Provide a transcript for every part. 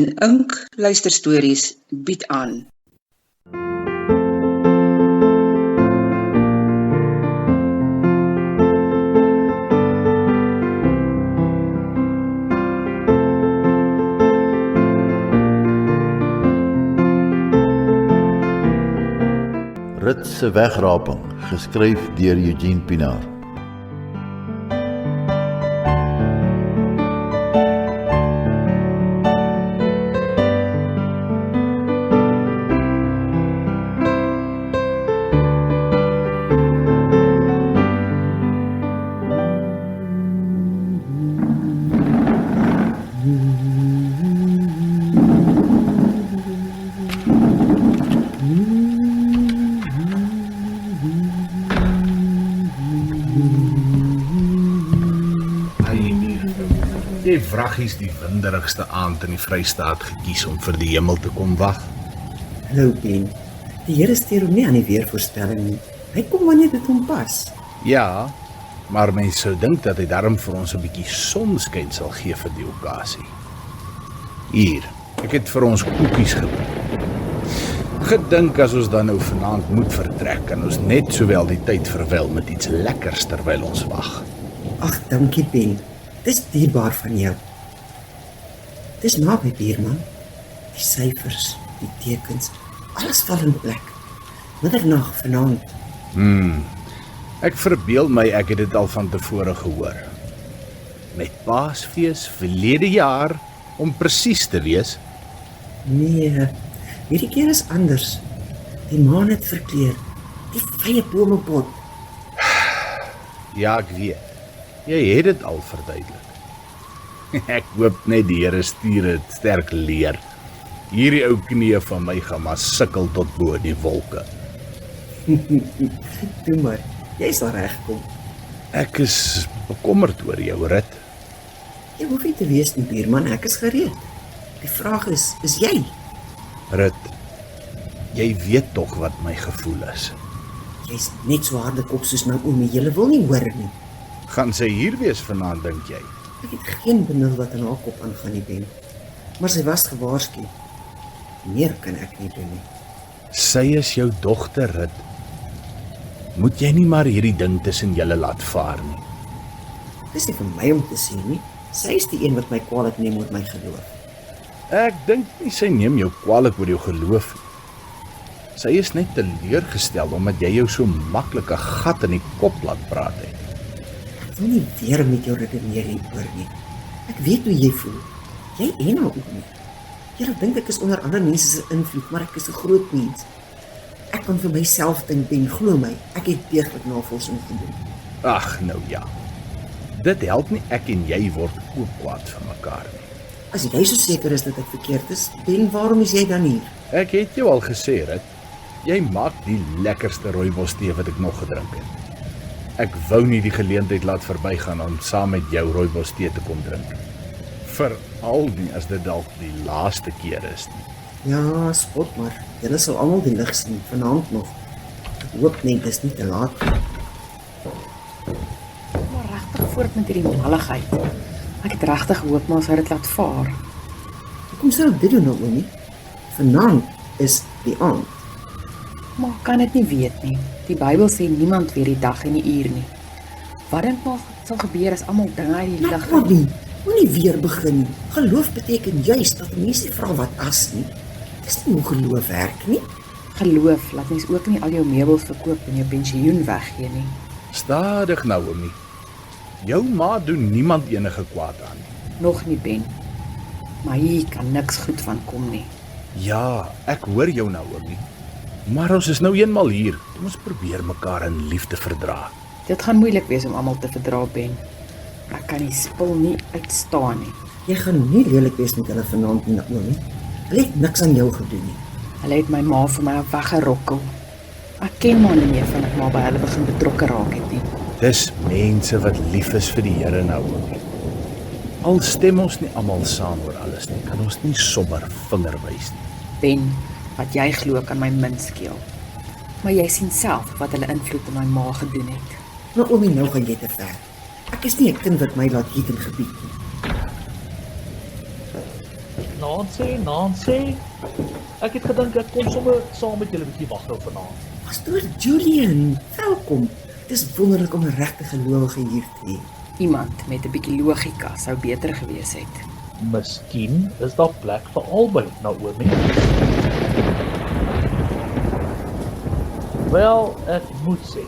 en Ink Luisterstories bied aan. Rit se wegraping, geskryf deur Eugene Pinaar. Die vraggies die winderigste aand in die Vrystaat gekies om vir die hemel te kom wag. Hallo Ben, die Here steur hom nie aan die weervoorstelling nie. Hy kom wanneer dit hom pas. Ja, maar mense sou dink dat hy daarom vir ons 'n bietjie sonskyn sal gee vir die okasie. Hier, ek het vir ons koekies gebring. Gedink as ons dan nou vanaand moet vertrek, kan ons net sowel die tyd verwyl met iets lekkers terwyl ons wag. Ag, dankie Ben. Dis dierbaar van jou. Dis naby buurman. Die syfers, die tekens, alles val in plek. Middernag vanaand. Ek verbeel my ek het dit al van tevore gehoor. Met Paasfees verlede jaar, om presies te wees. Nee, hierdie keer is anders. Die maan het verkleur. Die vrye bomepot. Ja, ek weet. Jy het dit al verduidelik. Ek hoop net die Here stuur dit sterk leer. Hierdie ou knie van my gaan maar sukkel tot bo die wolke. Toe maar, jy sal regkom. Ek is bekommerd oor jou rit. Jy hoef nie te wees nie, buurman, ek is gereed. Die vraag is jy? Rit, jy weet tog wat my gevoel is. Jy's net so harde kop soos Naomi, jy wil nie hoor nie. Gaan sy hier wees vanaand, dink jy? Ek het geen benul wat in haar kop aangaan nie, Ben. Maar sy was gewaarsku. Meer kan ek nie doen nie. Sy is jou dogter, Rit. Moet jy nie maar hierdie ding tussen julle laat vaar nie. Dis nie vir my om te sê nie. Sy is die een wat my kwaadlik neem oor my geloof. Ek dink nie sy neem jou kwaadlik oor jou geloof nie. Sy is net teleurgestel omdat jy jou so maklik 'n gat in die kop laat praat het. Ek wil nie weer met jou redeneer hieroor nie. Ek weet hoe jy voel. Jy en Naomi. Jy dink ek is onder ander mense se invloed, maar ek is 'n groot mens. Ek kan vir myself dink, Ben, glo my, ek het deeglik navorsing gedoen. Ag, nou ja. Dit help nie ek en jy word ook kwaad van mekaar nie. As jy so seker is dat ek verkeerd is, Ben, waarom is jy dan hier? Ek het jou al gesê, Rit. Jy maak die lekkerste rooibos tee wat ek nog gedrink het. Ek wou nie die geleentheid laat verbygaan om saam met jou rooibos tee te kom drink. Veral nie as dit dalk die laaste keer is nie. Ja, spot maar. Julle sal almal die lig sien, vanaand nog. Ek hoop net dis nie te laat nie. Maar regtig voort met hierdie malligheid. Ek het regtig gehoop maar sy dit laat vaar. Hoekom sou ek dit doen, Naomi? Vanaand is die aand. Maar kan dit nie weet nie. Die Bybel sê niemand weet die dag en die uur nie. Wat dink maar sal gebeur as almal dinge uit die lig gaan? Naomi, moenie weer begin nie. Geloof beteken juis dat mense nie vra wat as nie. Dis nie hoe geloof werk nie. Geloof laat mens ook nie al jou meubels verkoop en jou pensioen weggee nie. Stadig, Naomi. Jou ma doen niemand enige kwaad aan nie. Nog nie, Ben. Maar hier kan niks goed van kom nie. Ja, ek hoor jou, Naomi. Maar ons is nou eenmal hier. Kom ons probeer mekaar in liefde verdra. Dit gaan moeilik wees om almal te verdra, Ben. Ek kan die spul nie uitstaan nie. Jy gaan nie lelik wees met hulle vanaand nie, Naomi. Hulle het niks aan jou gedoen nie. Hulle het my ma vir my weggerokkel. Ek ken maar nie meer van ek maar by hulle begin betrokke raak het nie. Dis mense wat lief is vir die Here, Naomi. Al stem ons nie almal saam oor alles nie, kan ons nie sommer vinger wys nie. Ben, wat jy glo kan my min skeel. Maar jy sien self wat hulle invloed op my ma gedoen het. Naomi, nou gaan jy te ver. Ek is nie 'n kind wat my laat hiet in gebied nie. Nou Nancy. Ek het gedink ek kom sommer saam met julle 'n bietjie waghou vanaand. Pastoor Julian, welkom. Het is wonderlik om 'n regte gelowige hier te hê. Iemand met 'n bietjie logika sou beter gewees het. Miskien is daar plek vir albei, Naomi. Wel, ek moet sê,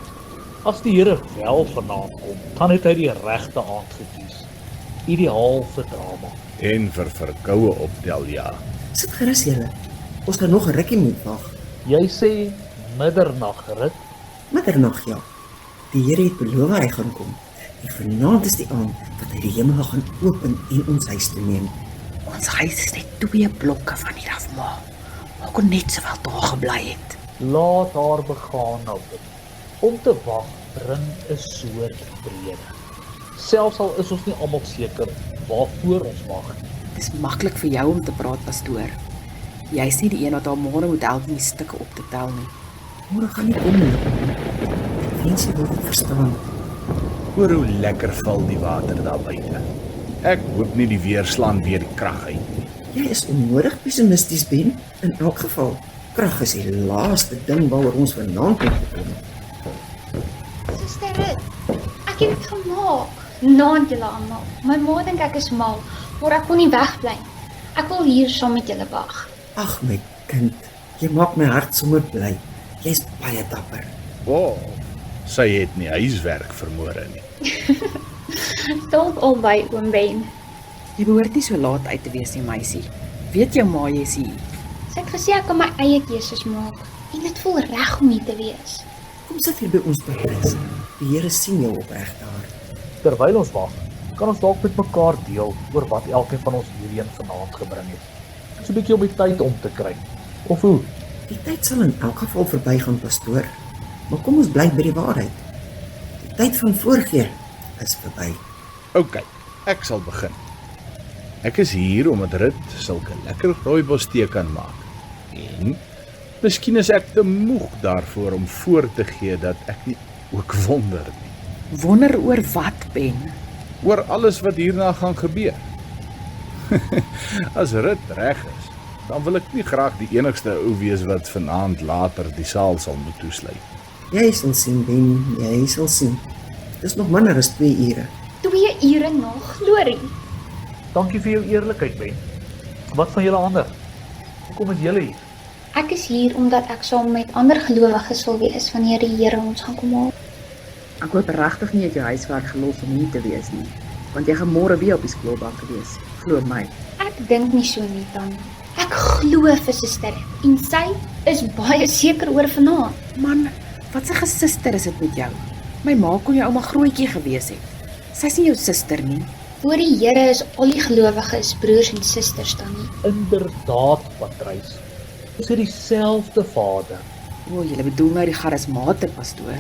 as die Here wel vanaand kom, dan het hy die regte aand gekies. Ideaal vir drama. En vir verkoue optel, ja. Sit gerus julle. Ons gaan nog 'n rukkie moet wag. Jy sê middernag, Rit? Middernag, ja. Die Here het beloof hy gaan kom. En vanaand is die aand dat hy die hemel gaan open en ons huis toe neem. Ons huis is net 2 blokke van hier af, ma. Maar kon net sowel daar gebly het. Laat haar begaan nou. Om te wag bring 'n soort vrede. Selfs al is ons nie almal seker waarvoor ons wag. Dis maklik vir jou om te praat, pastoor. Jy's nie die een wat haar môre moet help om die stukke op te tel nie. Môre gaan nie kom nie. Ek wens jy wil dit verstaan. Hoor hoe lekker val die water daar buite. Ek hoop nie die weer slaan weer die krag uit nie. Jy is onnodig pessimisties, Ben. In elk geval, krag is die laaste ding waaroor ons vanaand moet kom. Suster Rit, ek het dit gemaak. Naand julle almal. My ma dink ek is mal, maar ek kon nie wegbly. Ek wil hier saam met julle wag. Ag my kind, jy maak my hart sommer bly. Jy's baie dapper. Sy het nie huiswerk vermoere nie. Dalk albei, oom Ben. Jy behoort nie so laat uit te wees nie, meisie. Weet jou ma jy's hier. Sy het gesê ek kan my eie keuses maak en dit voel reg om hier te wees. Kom sit hier by ons Patrice. Die Here sien jou opregte hart. Terwyl ons wag, kan ons dalk met mekaar deel oor wat elkeen van ons hierheen vanaand gebring het. So 'n bietjie om die tyd om te kry. Of hoe? Die tyd sal in elk geval verbygaan, pastoor. Maar kom ons bly by die waarheid. Die tyd van voorgee is verby. OK, ek sal begin. Ek is hier omdat Rit sulke lekker rooibos tee kan maak. En miskien is ek te moeg daarvoor om voor te gee dat ek nie ook wonder nie. Wonder oor wat, Ben? Oor alles wat hierna gaan gebeur. As Rit reg is, dan wil ek nie graag die enigste ou wees wat vanaand later die saal sal moet toesluit. Jy sal sien, Ben, jy sal sien. Dis nog minder as 2 ure. 2 ure nog, glorie. Dankie vir jou eerlikheid, Ben. Wat van julle ander? Hoekom is julle hier? Ek is hier omdat ek saam met ander gelowiges wil wees wanneer die Here ons gaan kom haal. Ek hoop regtig nie het jou huiswerk gelos om hier te wees nie, want jy gaan môre weer op die skoolbank wees. Glo my. Ek dink nie so nie dan. Ek glo vir suster en sy is baie seker oor vanaand. Man, wat 'n gesuster is dit met jou? My ma kon jou ouma grootjie gewees het. Sy's nie jou suster nie. Voor die Here is al die gelowiges broers en susters dan nie. Inderdaad, Patrys. Ons het dieselfde Vader. O, jy bedoel nou die charismate pastoor.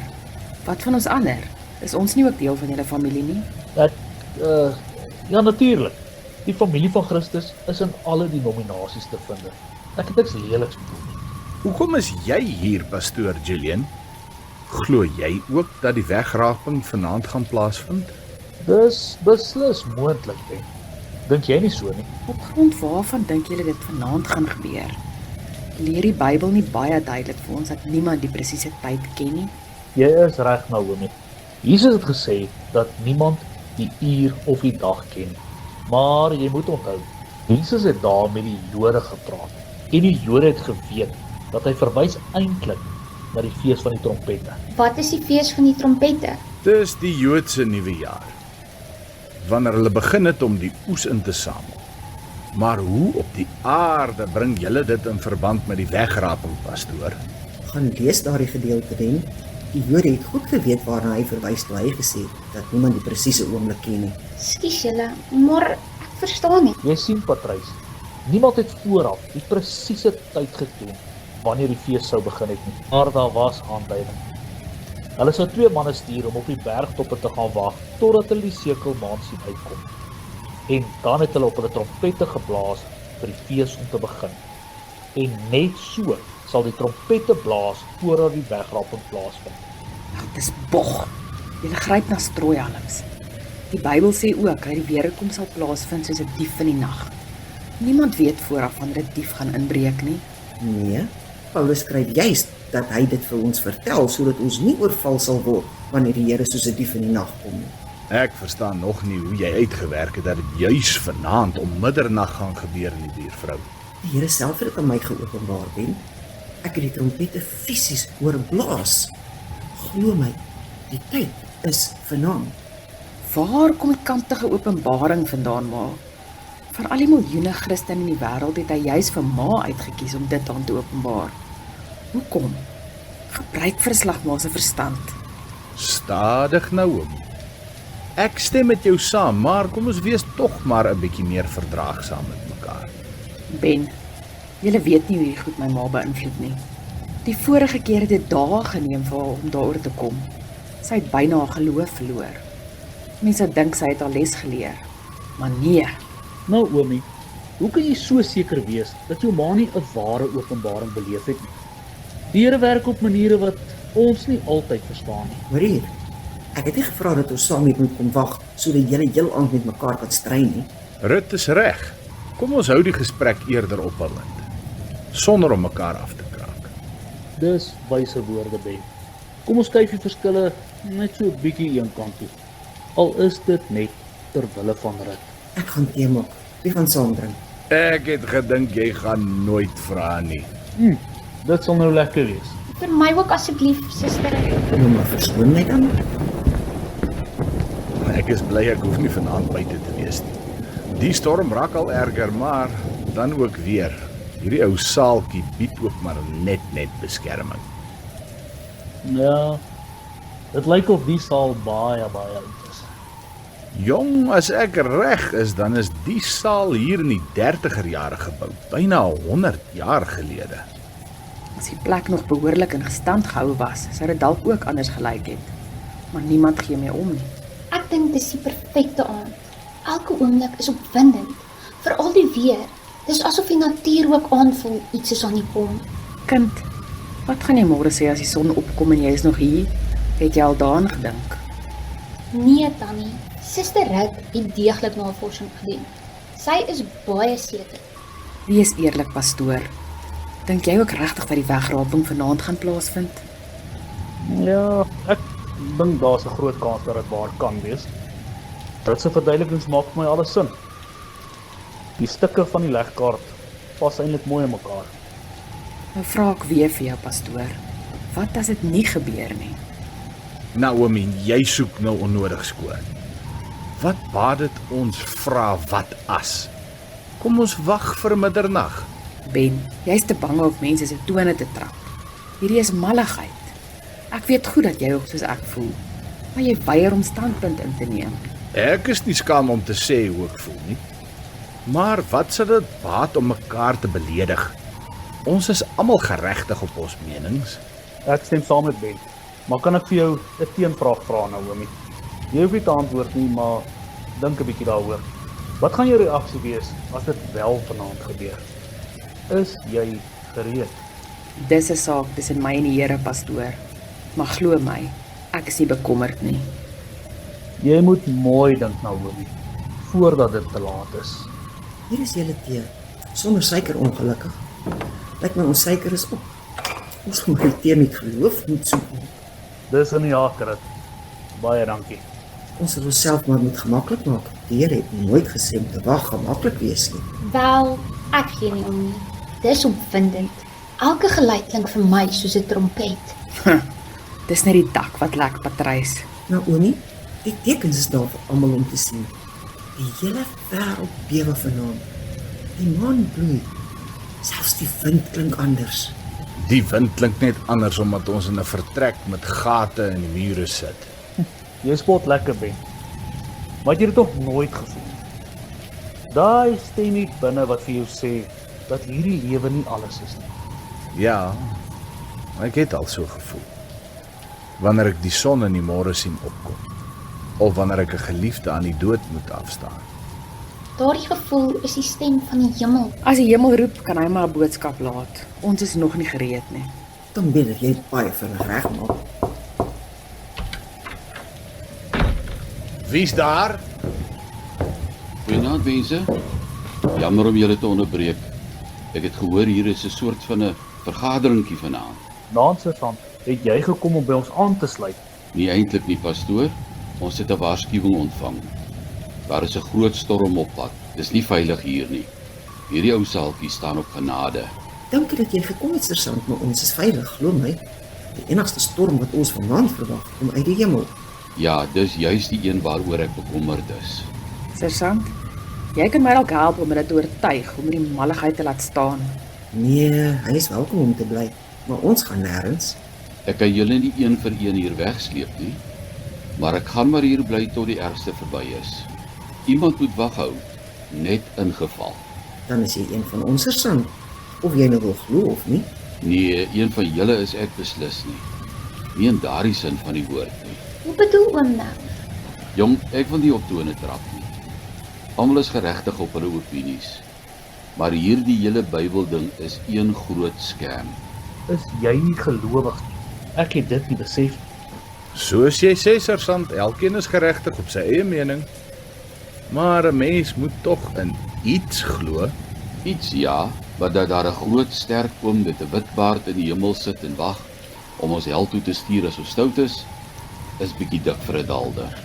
Wat van ons ander? Is ons nie ook deel van julle familie nie? Ja, natuurlik. Die familie van Christus is in alle denominasies te vind. Ek het niks leliks bedoel nie. Hoekom is jy hier, pastoor Julian? Glo jy ook dat die wegraping vanaand gaan plaasvind? Dis beslis moontlik, Ben. Dink jy nie so nie? Op grond waarvan dink julle dit vanaand gaan gebeur? Leer die Bybel nie baie duidelik vir ons dat niemand die presiese tyd ken nie? Jy is reg, Naomi. Jesus het gesê dat niemand die uur of die dag ken. Maar jy moet onthou, Jesus het daar met die Jode gepraat. En die Jode het geweet dat hy verwys eintlik na die fees van die trompette. Wat is die fees van die trompette? Dis die Joodse nuwe jaar, wanneer hulle begin het om die oes in te samel. Maar hoe op die aarde bring julle dit in verband met die wegraping, pastoor? Gaan lees daardie gedeelte, Ben. Die Jode het goed geweet waarna hy verwys toe hy gesê het dat niemand die presiese oomblik ken nie. Skus julle, maar ek verstaan nie. Jy sien, Patrys, niemand het vooraf die presiese tyd geken wanneer die fees sou begin het nie. Maar daar was aanduiding. Hulle sou 2 manne stuur om op die bergtoppe te gaan wag totdat hulle die sekelmaan sien uitkom. En dan het hulle op hulle trompette geblaas vir die fees om te begin. En net so sal die trompette blaas voordat die wegraping plaasvind. Dis bog. Julle gryp na strooihalms. Die Bybel sê ook dat die weerkom sal plaasvind soos 'n dief in die nag. Niemand weet vooraf wanneer 'n dief gaan inbreek nie. Nee, Paulus skryf juist dat hy dit vir ons vertel sodat ons nie oorval sal word wanneer die Here soos 'n dief in die nag kom nie. Ek verstaan nog nie hoe jy uitgewerk het dat dit juis vanaand om middernag gaan gebeur in die buurvrou. Die Here self het dit aan my geopenbaar, Ben. Ek het die trompette fisies hoor blaas. Glo my, die tyd is vanaand. Waar kom die kantige openbaring vandaan, ma? Van al die miljoene Christene in die wêreld het hy juis vir ma uitgekies om dit aan te openbaar. Hoekom? Gebruik verslag ma se verstand. Stadig nou, oom. Ek stem met jou saam, maar kom ons wees tog maar 'n bietjie meer verdraagsaam met mekaar. Ben, julle weet nie hoe hierdie goed my ma beïnvloed nie. Die vorige keer het dit dae geneem vir haar om daaroor te kom. Sy het byna haar geloof verloor. Mense dink sy het haar les geleer, maar nee. Nou oomie, hoe kan jy so seker wees dat jou ma nie 'n ware openbaring beleef het nie? Die Here werk op maniere wat ons nie altyd verstaan nie. Hoor hier, ek het nie gevra dat ons saam hier moet kom wag sodat julle heel aand met mekaar kan stry nie. Rut is reg. Kom ons hou die gesprek eerder opbouend, sonder om mekaar af te kraak. Dis wyse woorde, Ben. Kom ons skuif die verskille net so 'n bietjie een kant toe. Al is dit net ter wille van Rut. Ek gaan tee maak. Wie gaan saam drink? Ek het gedink jy gaan nooit vra nie. Dit sal nou lekker wees. Vir my ook asseblief, suster. Nou maar verskoon my dan. Ek is bly ek hoef nie vanaand buite te wees nie. Die storm raak al erger, maar dan ook weer. Hierdie ou saaltjie bied ook maar net beskerming. Ja, dit lyk of die saal baie oud is. Jong, as ek reg is, dan is die saal hier in die 30er jare gebou, byna 100 jaar gelede. As die plek nog behoorlik in gestand gehou was, sou dit dalk ook anders gelyk het. Maar niemand gee my om nie. Ek dink dis die perfekte aand. Elke oomblik is opwindend. Veral die weer. Dis asof die natuur ook aanvoel iets is aan die kom. Kind, wat gaan jy môre sê as die son opkom en jy is nog hier? Het jy al daaraan gedink? Nee, Tannie. Suster Rut het deeglik navorsing gedoen. Sy is baie seker. Wees eerlik, pastoor. Dink jy ook regtig dat die wegraping vanaand gaan plaasvind? Ja, ek dink daar's 'n groot kans dat dit waar kan wees. Dit se verduidelikings maak vir my alles sin. Die stukke van die legkaart pas eintlik mooi in mekaar. Nou vra ek weer vir jou, pastoor. Wat as dit nie gebeur nie? Naomi, jy soek nou onnodig skoon. Wat baat dit ons vra wat as? Kom ons wag vir middernag. Ben, jy's te bang om mense se tone te trap. Hierdie is malligheid. Ek weet goed dat jy ook soos ek voel, maar jy weier om standpunt in te neem. Ek is nie skaam om te sê hoe ek voel nie. Maar wat sal dit baat om mekaar te beledig? Ons is almal geregtig op ons menings. Ek stem saam met Ben, maar kan ek vir jou 'n teenvraag vra, Naomi? Jy hoef nie te antwoord nie, maar dink 'n bietjie daaroor. Wat gaan jou reaksie wees as dit wel vanaand gebeur? Is jy gereed? Dis 'n saak tussen my en die Here, pastoor. Maar glo my, ek is nie bekommerd nie. Jy moet mooi dink, Naomi, voordat dit te laat is. Hier is julle tee. Sonder suiker ongelukkig. Lyk my ons suiker is op. Ons gaan my tee met geloof moet soek. Dis in die hakerit. Baie dankie. Ons sal onsself maar moet gemaklik maak. Die Here het nooit gesê om te wag gemaklik wees nie. Wel, ek gee nie om nie. Dis opwindend. Elke geluid klink vir my soos 'n trompet. Dis net die dak wat lek, Patrys. Naomi, die tekens is daar vir almal om te sien. Die hele wêreld bewe vanaand. Die maan bloei. Selfs die wind klink anders. Die wind klink net anders omdat ons in 'n vertrek met gate in die mure sit. Jy spot lekker, Ben. Maar jy het dit tog nooit gevoel. Daai stemmetjie binne wat vir jou sê dat hierdie lewe nie alles is nie. Ja, ek het al so gevoel. Wanneer ek die son in die môre sien opkom, of wanneer ek 'n geliefde aan die dood moet afstaan. Daardie gevoel is die stem van die hemel. As die hemel roep, kan hy maar 'n boodskap laat. Ons is nog nie gereed nie. Dan weet ek jy het baie vinnig regmaak. Wie's daar? Goeienaand, mense. Jammer om julle te onderbreek. Ek het gehoor hier is 'n soort van 'n vergaderingkie vanaand. Sergeant, het jy gekom om by ons aan te sluit? Nie eintlik nie, pastoor. Ons het 'n waarskuwing ontvang. Daar is 'n groot storm op pad. Dis nie veilig hier nie. Hierdie ou saaltjie staan op genade. Dankie dat jy gekom het, sergeant, maar ons is veilig, glo my. Die enigste storm wat ons vanaand verwag, kom uit die hemel. Ja, dis juis die een waaroor ek bekommerd is. Sergeant, jy kan my dalk help om dit te oortuig om die malligheid te laat staan. Nee, hy is welkom om te bly, maar ons gaan nêrens. Ek kan julle nie een vir een hier wegsleep nie, maar ek gaan maar hier bly tot die ergste verby is. Iemand moet wag hou, net in geval. Dan is jy een van ons, sergeant, of jy nou wil glo of nie. Nee, een van julle is ek beslis nie. Nie in daardie sin van die woord nie. Hoe bedoel oom nou? Jong, ek wil nie op tone trap nie. Almal is geregtig op hulle opinies. Maar hierdie hele Bybelding is een groot scam. Is jy nie gelowig nie? Ek het dit nie besef. Soos jy sê, sergeant, elkeen is geregtig op sy eie mening. Maar 'n mens moet tog in iets glo. Iets ja, maar dat daar 'n groot sterk oom met 'n wit baard in die hemel sit en wag om ons hel toe te stuur as ons stout is bietjie dik vir 'n dalder.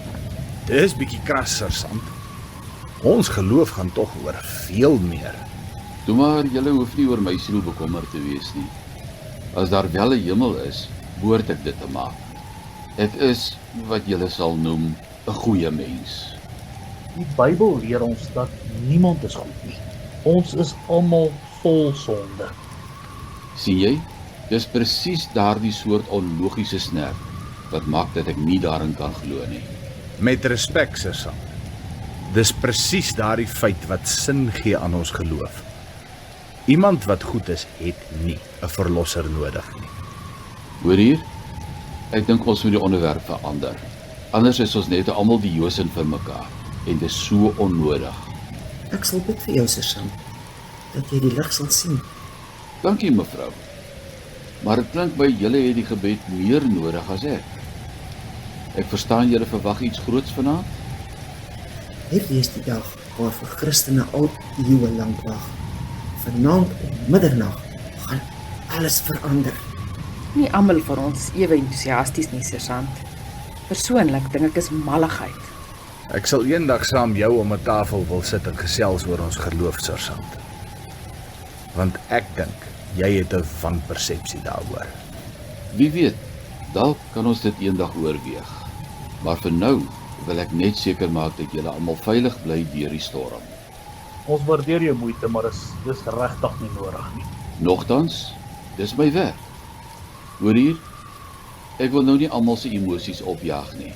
Dis bietjie kras, sergeant. Ons geloof gaan tog oor veel meer. Toe maar, julle hoef nie oor my siel bekommerd te wees nie. As daar wel 'n hemel is, behoort ek dit te maak. Ek is wat julle sal noem 'n goeie mens. Die Bybel leer ons dat niemand is goed nie. Ons is almal vol sonde. Sien jy? Dis presies daardie soort onlogiese snerp wat maak dat ek nie daarin kan glo nie. Met respek, sergeant. Dis presies daardie feit wat sin gee aan ons geloof. Iemand wat goed is, het nie 'n verlosser nodig nie. Hoor hier? Ek dink ons moet die onderwerp verander. Anders is ons net almal die Josin vir mekaar. En dis so onnodig. Ek sal bid vir jou, sergeant, dat jy die lig sal sien. Dankie mevrou. Maar dit klink by julle het die gebed meer nodig as ek. Ek verstaan julle verwag iets groots vanaand? Hierdie is die dag waarvoor Christene al eeue lank wag. Vanaand om middernag gaan alles verander. Nie almal van ons ewe entoesiasties nie, sergeant. Persoonlik dink ek is malligheid. Ek sal eendag saam jou om 'n tafel wil sit en gesels oor ons geloof, sergeant. Want ek dink jy het 'n wanpersepsie daaroor. Wie weet, dalk kan ons dit eendag oorweeg. Maar vir nou wil ek net seker maak dat julle almal veilig bly deur die storm. Ons waardeer jou moeite, maar dis regtig nie nodig nie. Nogtans, dis my werk. Hoor hier, ek wil nou nie almal se emosies opjaag nie.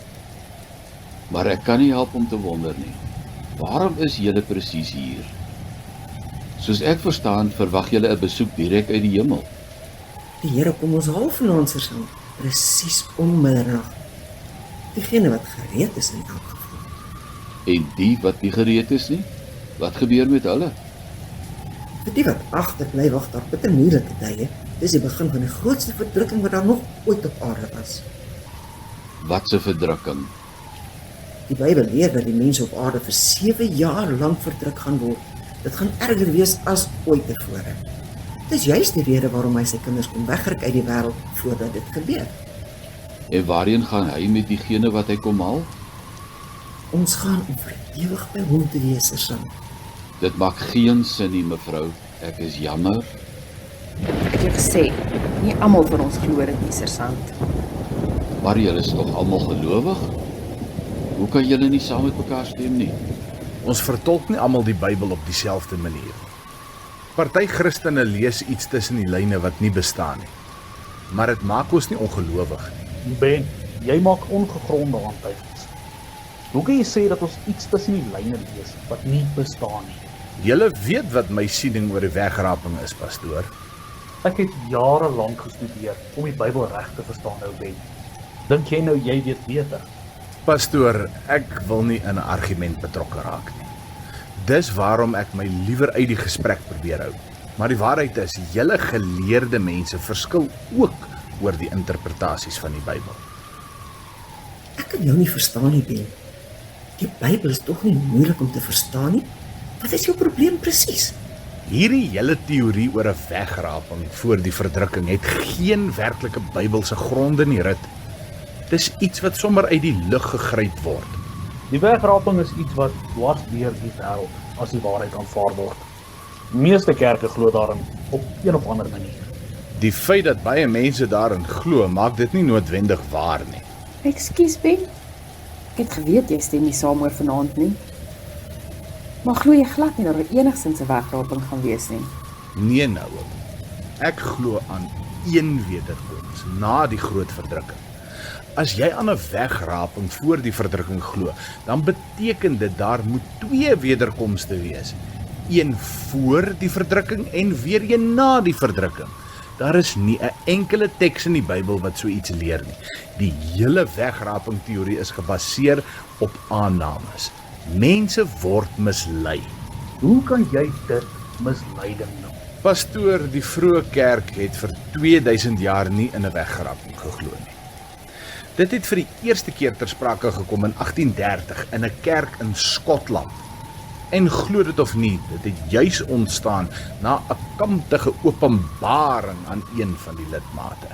Maar ek kan nie help om te wonder nie. Waarom is julle presies hier? Soos ek verstaan, verwag julle 'n besoek direk uit die hemel. Die Here kom ons haal vanaand, sergeant, presies om middernag. Diegene wat gereed is in elk geval. En die wat nie gereed is nie? Wat gebeur met hulle? Vir die wat agterbly wag daar bitter moeilike tye, dis die begin van die grootste verdrukking wat daar nog ooit op aarde was. Wat 'n verdrukking. Die Bybel leer dat die mense op aarde vir 7 jaar lank verdruk gaan word. Dit gaan erger wees as ooit tevore. Dis juist die rede waarom hy sy kinders kom wegruk uit die wêreld voordat dit gebeur. En waarheen gaan hy met diegene wat hy kom haal? Ons gaan om vir ewig by hom te wees, sergeant. Dit maak geen sin nie, mevrou. Ek is jammer. Ek het jou gesê, nie almal van ons glo dit nie, sergeant. Maar julle is tog almal gelowig? Hoe kan julle nie saam met mekaar stem nie? Ons vertolk nie almal die Bybel op dieselfde manier. Party Christene lees iets tussen die lyne wat nie bestaan nie. Maar dit maak ons nie ongelowig nie. Ben, jy maak ongegronde aantuigings. Hoe kan jy sê dat ons iets tussen die lyne lees wat nie bestaan nie? Julle weet wat my siening oor die wegraping is, pastoor. Ek het jare lank gestudeer om die Bybel reg te verstaan, nou Ben. Dink jy nou jy weet beter? Pastoor, ek wil nie in 'n argument betrokke raak nie. Dis waarom ek my liewer uit die gesprek probeer hou. Maar die waarheid is, julle geleerde mense verskil ook oor die interpretasies van die Bybel. Ek kan jou nie verstaan nie, Ben. Die Bybel is tog nie moeilik om te verstaan nie. Wat is jou probleem presies? Hierdie hele teorie oor 'n wegraping voor die verdrukking het geen werklike Bybelse gronde nie, Rit. Dis iets wat sommer uit die lug gegryp word. Die wegraping is iets wat dwars deur die wêreld as die waarheid aanvaar word. Die meeste kerke glo daarin op een of ander manier. Die feit dat baie mense daarin glo, maak dit nie noodwendig waar nie. Ekskuus Ben. Ek het geweet jy stem nie saam oor vanaand nie. Maar glo jy glad nie dat er enigstens 'n wegraping gaan wees nie? Nee nou, ek glo aan een wederkoms na die groot verdrukking. As jy aan 'n wegraping voor die verdrukking glo, dan beteken dit daar moet 2 wederkomste wees. Een voor die verdrukking en weer een na die verdrukking. Daar is nie 'n enkele teks in die Bybel wat so iets leer nie. Die hele wegraping teorie is gebaseer op aannames. Mense word mislei. Hoe kan jy dit misleiding noem? Pastoor, die vroeë kerk het vir 2000 jaar nie in 'n wegraping geglo nie. Dit het vir die eerste keer ter sprake gekom in 1830 in 'n kerk in Skotland. En glo dit of nie, dit het juis ontstaan na 'n kamptige openbaring aan een van die lidmate.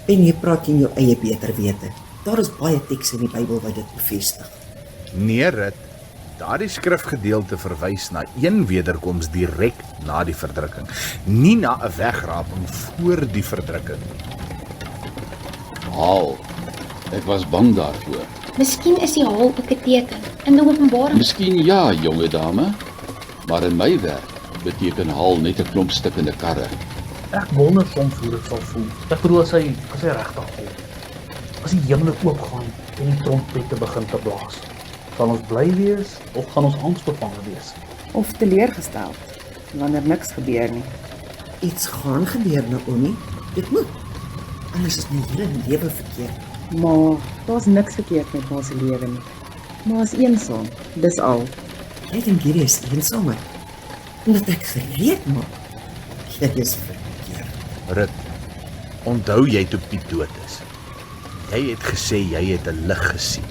En jy praat in jou eie beter wete. Daar is baie tekste in die Bybel wat dit bevestig. Nee, Rit, daardie skrifgedeelte verwys na een wederkoms direk na die verdrukking, nie na 'n wegraping voor die verdrukking. Haal. Ek was bang daarvoor. Miskien is die haal ook 'n teken in Openbaring. Miskien ja, jonge dame, maar in my werk beteken haal net 'n klomp stikkende karre. Ek wonder soms hoe dit sal voel. Ek bedoel as hy regtig kom. As die hemel oopgaan en die trompette begin te blaas. Gaan ons bly wees of gaan ons angsbevange wees? Of teleurgesteld, wanneer niks gebeur nie. Iets gaan gebeur, Naomi. Dit moet. Anders is my hele lewe verkeerd. Maar daar's niks verkeerd met ons lewe nie. Maar is eensaam, dis al. Jy dink hierdie is eensaamheid. Omdat ek gereed maak. Jy is verkeerd. Rit, onthou jy toe Piet dood is? Jy het gesê jy het 'n lig gesien.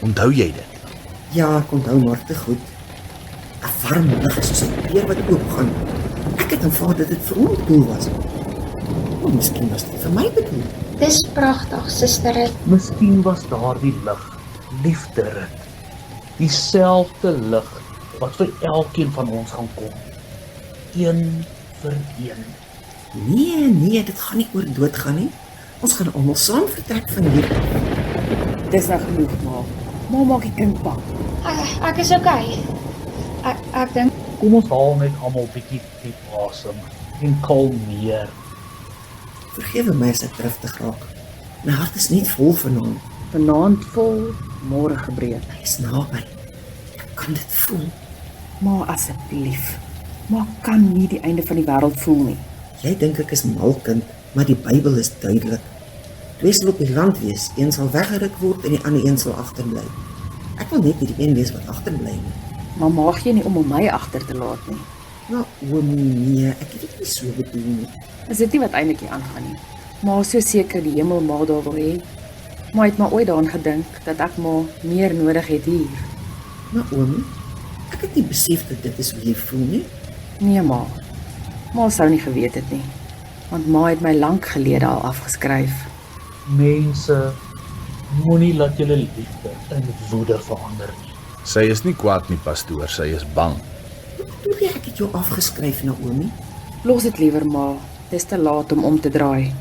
Onthou jy dit? Ja, ek onthou maar te goed. 'n Warm lig soos 'n deur wat oopgaan. Ek het aanvaar dat dit vir hom bedoel was. Maar miskien was dit vir my bedoel. Dis pragtig, suster Rit. Miskien was daardie lig liefde, Rit. Dieselfde lig wat vir elkeen van ons gaan kom. Een vir een. Nee, dit gaan nie oor doodgaan nie. Ons gaan almal saam vertrek van hier. Dis nou genoeg, ma. Ma maak die kind bang. Ek is okay. Ek dink Kom ons haal net almal bietjie diep asem en kalmeer. Vergewe my as ek driftig raak. My hart is net vol vanaand. Vanaand vol, môre gebreek. Hy is naby. Ek kan dit voel. Maar asseblief, maar kan nie die einde van die wêreld voel nie. Jy dink ek is malkind, maar die Bybel is duidelik. 2 sal op die land wees, een sal weggeruk word en die ander een sal agterbly. Ek wil net nie die een wees wat agterbly nie. Maar mag jy nie om my agter te laat nie. Nou, nee, ek het dit nie so bedoel nie. Is dit nie wat eintlik hier aangaan nie. Maar so seker die hemel maar daar wil hê. Maar het maar ooit daaraan gedink dat ek maar meer nodig het hier. Naomi, ek het nie besef dat dit is hoe jy voel nie. Nee, ma. Ma sou nie geweet het nie. Want ma het my lank gelede al afgeskryf. Mense, moenie laat julle liefde in woede verander nie. Sy is nie kwaad nie, pastoor, sy is bang. Hoe weet ek het jou afgeskryf, Naomi? Los dit liewer, ma. Dis te laat om te draai.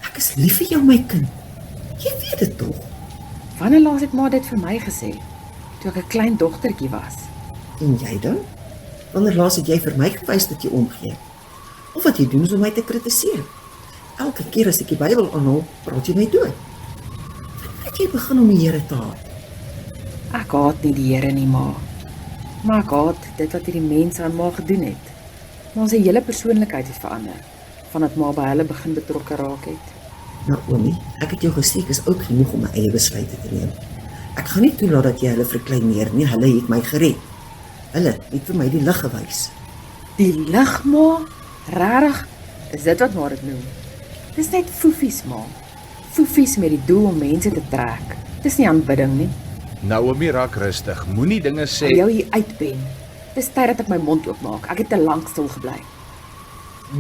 Ek is lief vir jou, my kind. Jy weet dit tog. Wanneer laas het ma dit vir my gesê? Toe ek 'n klein dogtertjie was. En jy dan? Wanneer laas het jy vir my gewys dat jy omgee? Of wat jy doen is om my te kritiseer? Elke keer as ek die Bybel aanhaal, praat jy my dood. Wanneer het jy begin om die Here te haat? Ek haat nie die Here nie, ma. Maar ek haat dit wat hierdie mense aan ma gedoen het. Maar sy hele persoonlikheid het verander, vandat ma by hulle begin betrokke raak het. Naomi, ek het jou gesê ek is oud genoeg om my eie besluite te neem. Ek gaan nie toelaat dat jy hulle verkleineer nie, hulle het my gered. Hulle het vir my die lig gewys. Die lig, ma? Rarig? Is dit wat ma dit noem? Dis net foefies, ma. Foefies met die doel om mense te trek. Dis nie aanbidding nie. Naomi, raak rustig, moenie dinge sê. Jou hier uit, Ben. Dis tyd dat ek my mond oopmaak. Ek het te lank stil gebly.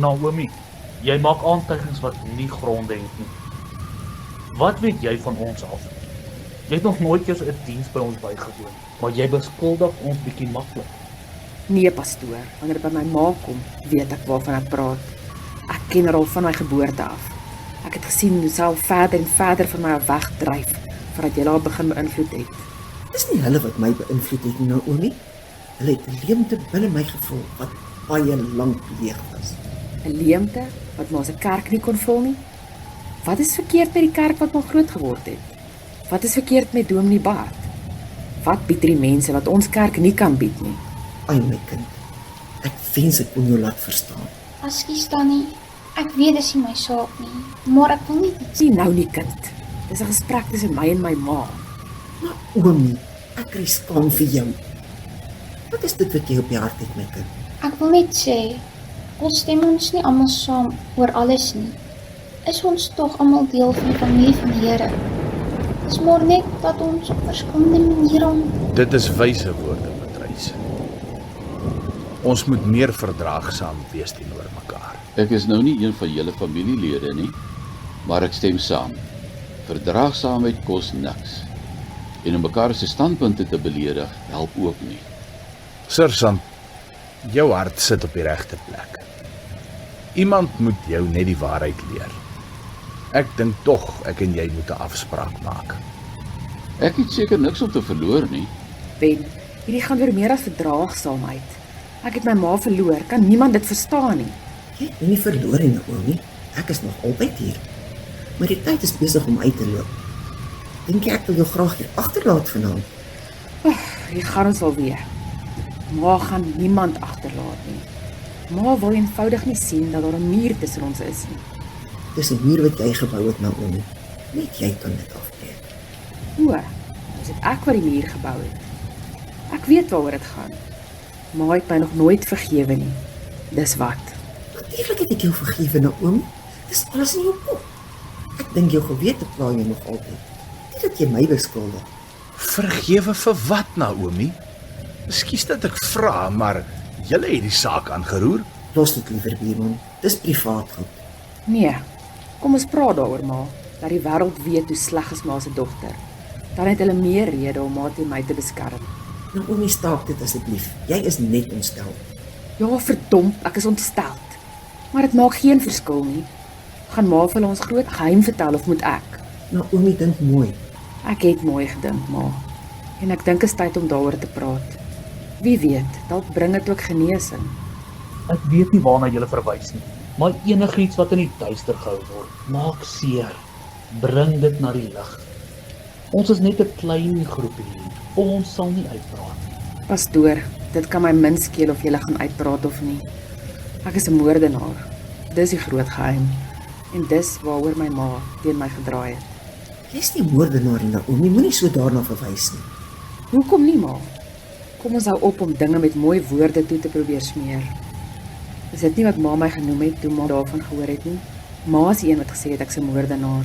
Naomi, jy maak aantuigings wat nie gronde het nie. Wat weet jy van ons af? Jy het nog nooit eers 'n diens by ons bygewoon, maar jy beskuldig ons bietjie maklik. Nee, pastoor, wanneer dit by my ma kom, weet ek waarvan ek praat. Ek ken haar al van my geboorte af. Ek het gesien hoe sy al verder en verder van my af wegdryf, voordat jy haar begin beïnvloed het. Dis nie hulle wat my beïnvloed het nie, Naomi. Hulle het 'n leemte binne my gevoel wat baie lank leeg was. 'n Leemte wat maar se kerk nie kon vul nie. Wat is verkeerd met die kerk wat maar groot geword het? Wat is verkeerd met Dominee Bart? Wat bied die mense wat ons kerk nie kan bied nie? Ai my kind, ek wens ek kon jou laat verstaan. Ekskuus Tannie, ek weet dis nie my saak nie, maar ek wil nie iets. Sien nou nie, kind. Dis 'n gesprek tussen my en my ma. Naomi, ek kry skaam vir jou. Wat is dit wat jy op die hart het, my kind? Ek wil net sê, ons stem ons nie almal saam oor alles nie. Is ons tog almal deel van die familie van die Here. Dis maar net dat ons op verskillende maniere Dit is wyse woorde, Patrice. Ons moet meer verdraagsaam wees teenoor mekaar. Ek is nou nie een van julle familielede nie, maar ek stem saam. Verdraagsaamheid kos niks. En om mekaar se standpunte te beledig, help ook nie. Sergeant, jou hart sit op die regte plek. Iemand moet jou net die waarheid leer. Ek dink tog ek en jy moet 'n afspraak maak. Ek het seker niks om te verloor nie. Ben, hierdie gaan oor meer as verdraagsaamheid. Ek het my ma verloor, kan niemand dit verstaan nie. Jy het my nie verloor nie, Naomi. Ek is nog altyd hier. Maar die tyd is besig om uit te loop. Dink jy ek wil jou graag hier agterlaat vanaand? Hier gaan ons alweer. Ma gaan niemand agterlaat nie. Ma wil eenvoudig nie sien dat daar 'n muur tussen ons is nie. Dis 'n muur wat jy gebou het, Naomi. Net jy kan dit afbreek. O, dis dit ek wat die muur gebou het. Ek weet waaroor dit gaan. Ma het my nog nooit vergewe nie. Dis wat. Natuurlik het ek jou vergewe, Naomi. Dis alles in jou kop. Ek dink jou gewete pla jou nog altyd. Nie dat jy my beskuldig. Vergewe vir wat, Naomi? Ekskuus dat ek vra, maar julle het die saak aangeroer. Los dit liewer, buurman. Dis privaat goed. Nee, kom ons praat daaroor, ma. Dat die wêreld weet hoe sleg is ma se dogter. Dan het hulle meer rede om ma teen my te beskerm. Naomi, staak dit asseblief. Jy is net ontstel. Ja, verdomp, ek is ontstel. Maar dit maak geen verskil nie. Gaan ma vir ons groot geheim vertel of moet ek? Naomi, dink mooi. Ek het mooi gedink, ma. En ek dink is tyd om daaroor te praat. Wie weet, dalk bring dit ook genesing. Ek weet nie waarna jy verwys nie, maar enigiets wat in die duister gehou word, maak seer. Bring dit na die lig. Ons is net 'n klein groepie hier. Ons sal nie uitpraat nie. Pastoor, dit kan my min skeel of jy gaan uitpraat of nie. Ek is 'n moordenaar. Dis die groot geheim. En dis waaroor my ma teen my gedraai het. Jy's nie moordenaar nie, Naomi. Moenie so daarna verwys nie. Hoekom nie, ma? Kom ons hou op om dinge met mooi woorde toe te probeer smeer. Is dit nie wat ma my genoem het toe ma daarvan gehoor het nie? Ma is die een wat gesê het ek's 'n moordenaar.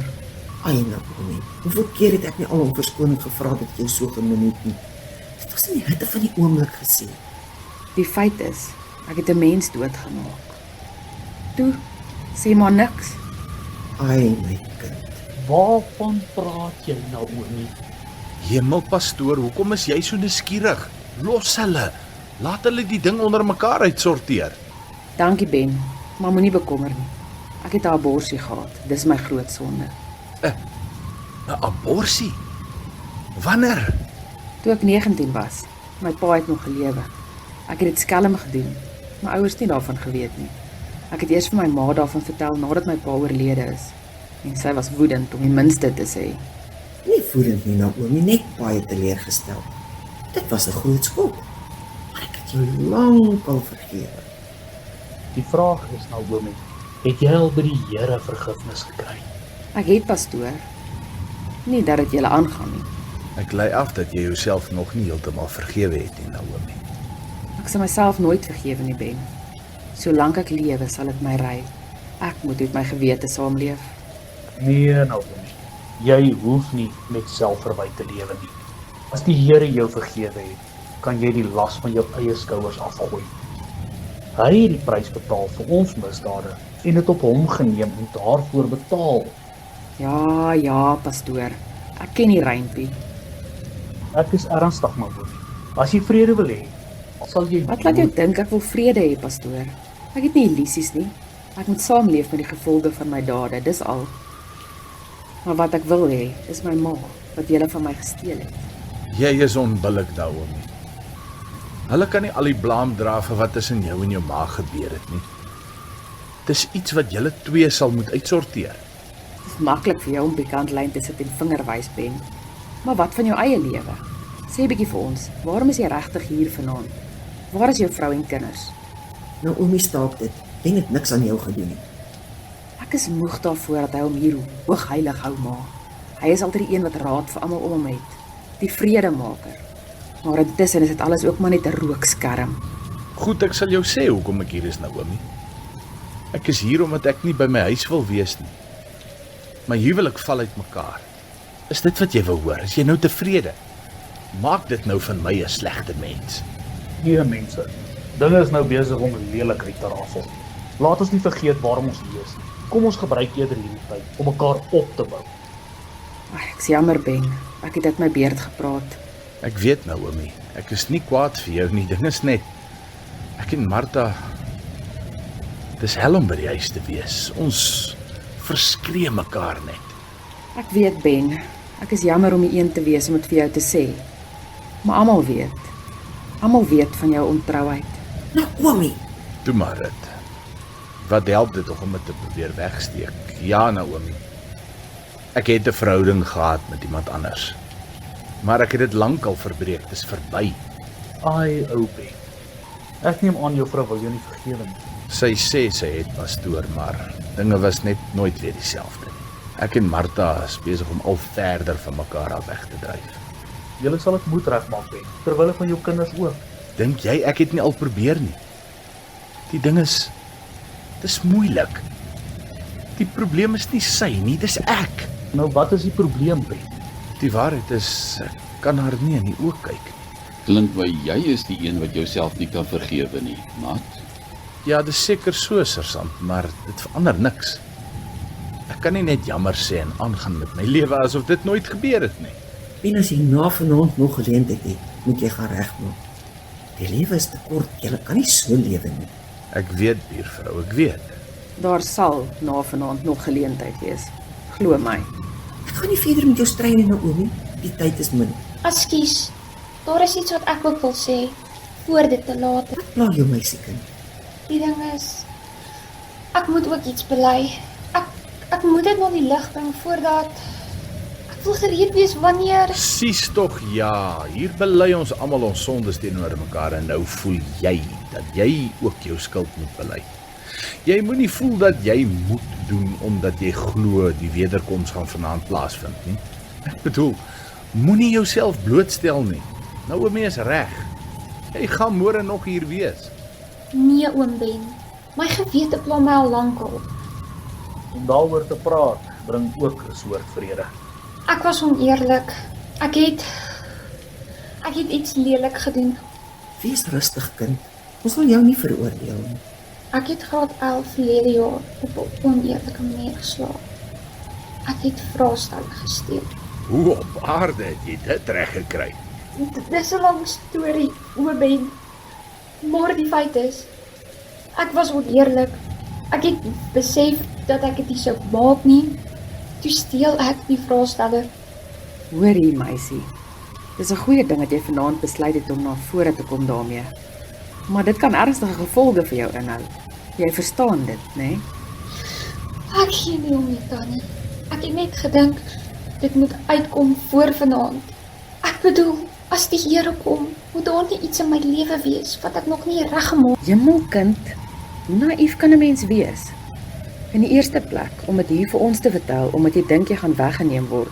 Ai, Naomi. Hoeveel keer het ek nie al om verskoning gevra dat jy so genoem het nie? Dit was in die hitte van die oomblik gesê. Die feit is, ek het 'n mens doodgemaak. Toe, sê maar niks. Ai, my kind. Waarvan praat jy, Naomi? Hemelpastoor, hoekom is jy so nuuskierig? Los hulle. Laat hulle die ding onder mekaar uitsorteer. Dankie, Ben, maar moenie bekommer nie. Ek het 'n aborsie gehad. Dis my groot sonde. 'n Aborsie? Wanneer? Toe ek 19 was, my pa het nog gelewe. Ek het dit skelm gedoen. My ouers het nie daarvan geweet nie. Ek het eers vir my ma daarvan vertel nadat my pa oorlede is. En sy was woedend om die minste te sê. Nie voedend nie, Naomi, net baie teleurgestel. Dit was 'n groot skok. Maar ek het jou lankal vergewe. Die vraag is, Naomi, het jy al by die Here vergifnis gekry? Ek het, pastoor. Nie dat dit julle aangaan nie. Ek lei af dat jy jouself nog nie heeltemal vergewe het nie, Naomi. Ek sal myself nooit vergewe nie, Ben. Solank ek lewe, sal dit my ry. Ek moet met my gewete saamleef. Nee, Naomi, jy hoef nie met selfverwyte te lewe nie. As die Here jou vergewe het, kan jy die las van jou eie skouers afgooi. Hy het die prys betaal vir ons misdade en dit op hom geneem en daarvoor betaal. Ja, pastoor. Ek ken die rympie. Ek is ernstig, my boetie. As jy vrede wil hê, sal jy... Wat laat jou dink ek wil vrede hê, pastoor? Ek het nie illusies nie. Ek moet saamleef met die gevolge van my dade, dis al. Maar wat ek wil hê, is my ma, wat julle van my gesteel het. Jy is onbillik daaroor. Hulle kan nie al die blaam dra vir wat tussen jou en jou ma gebeur het nie. Dis iets wat julle twee sal moet uitsorteer. Dit is maklik vir jou om op die kantlyn te sit en vingerwys ben. Maar wat van jou eie lewe? Sê bietjie vir ons, waarom is jy regtig hier vanaand? Waar is jou vrou en kinders? Naomi staak dit. Ben het niks aan jou gedoen nie. Ek is moeg daarvoor dat hy hom hier hoogheilig hou, ma. Hy is altyd die een wat raad vir almal om hom het. Die vredemaker. Maar intussen is dit alles ook maar net 'n rookskerm. Goed, ek sal jou sê hoekom ek hier is, Naomi. Ek is hier omdat ek nie by my huis wil wees nie. My huwelik val uit mekaar. Is dit wat jy wil hoor? Is jy nou tevrede? Maak dit nou van my 'n slegte mens. Nee, mense. Dinge is nou besig om lelik uit te rafel. Laat ons nie vergeet waarom ons hier is nie. Kom ons gebruik eerder hierdie tyd om mekaar op te bou. Ek is jammer, Ben. Ek het uit my beerd gepraat. Ek weet, Naomi, ek is nie kwaad vir jou nie. Ding is net, ek en Martha, dis hel om by die huis te wees. Ons verskree mekaar net. Ek weet, Ben. Ek is jammer om die een te wees om dit vir jou te sê. Maar almal weet. Almal weet van jou ontrouheid. Naomi, Doe maar dit. Wat help dit om dit te probeer wegsteek? Ja, Naomi. Ek het 'n verhouding gehad met iemand anders. Maar ek het dit lankal verbreek, dit is verby. Ai, ou Ben. Ek neem aan jou vrou wil jou nie vergewe nie. Sy sê sy het pastoor, maar dinge was net nooit weer dieselfde nie. Ek en Martha is besig om al verder van mekaar af weg te dryf. Julle sal dit moet regmaak, Ben, terwille van jou kinders ook. Dink jy ek het nie al probeer nie? Die ding is, dis moeilik. Die probleem is nie sy nie, dis ek. Nou wat is die probleem, Ben? Die waarheid is, ek kan haar nie in die oë kyk nie. Klink my jy is die een wat jouself nie kan vergewe nie, maat. Ja, dis seker so, sergeant, maar dit verander niks. Ek kan nie net jammer sê en aangaan met my lewe asof dit nooit gebeur het nie. Ben, as jy na vanaand nog geleentheid het, moet jy gaan regmaak. Die lewe is te kort, jy kan nie so lewe nie. Ek weet, buurvrou, ek weet. Daar sal na vanaand nog geleentheid wees. Glo my. Ek gaan nie verder met jou stry nie, Naomi. Die tyd is min. Ekskuus. Daar is iets wat ek ook wil sê voor dit te laat is. Wat pla jou meisiekind? Die ding is, ek moet ook iets bely. Ek moet dit na die lig bring voordat ek wil gereed wees wanneer. Sies tog, ja, hier bely ons almal ons sondes teenoor mekaar en nou voel jy dat jy ook jou skuld moet bely. Jy moenie voel dat jy moet doen omdat jy glo die wederkoms gaan vanaand plaasvind nie. Ek bedoel, moenie jouself blootstel nie. Naomi is reg. Jy gaan môre nog hier wees. Nee, oom Ben. My gewete pla my al lankal. Om daaroor te praat, bring ook 'n soort vrede. Ek was oneerlik. Ek het iets lelik gedoen. Wees rustig, kind. Ons wil jou nie veroordeel nie. Ek het graad 11 verlede jaar op 'n oneerlike manier geslaap. Ek het vraestelle gesteel. Hoe op aarde het jy dit reg gekry? Dis 'n lang storie, oom Ben. Maar die feit is, ek was oneerlik. Ek het besef dat ek dit nie sou maak nie. Toe steel ek die vraestelle. Hoor hier, meisie. Dis 'n goeie ding dat jy vanaand besluit het om na vore te kom daarmee. Maar dit kan ernstige gevolge vir jou inhou. Jy verstaan dit, né? Nee? Ek gee nie om nie, Tannie. Ek het net gedink, dit moet uitkom voor vanaand. Ek bedoel, as die Here kom, moet daar nie iets in my lewe wees wat ek nog nie reggemaak. Jemmelkind, hoe naïef kan 'n mens wees? In die eerste plek, om dit hier vir ons te vertel, omdat jy dink jy gaan weggeneem word,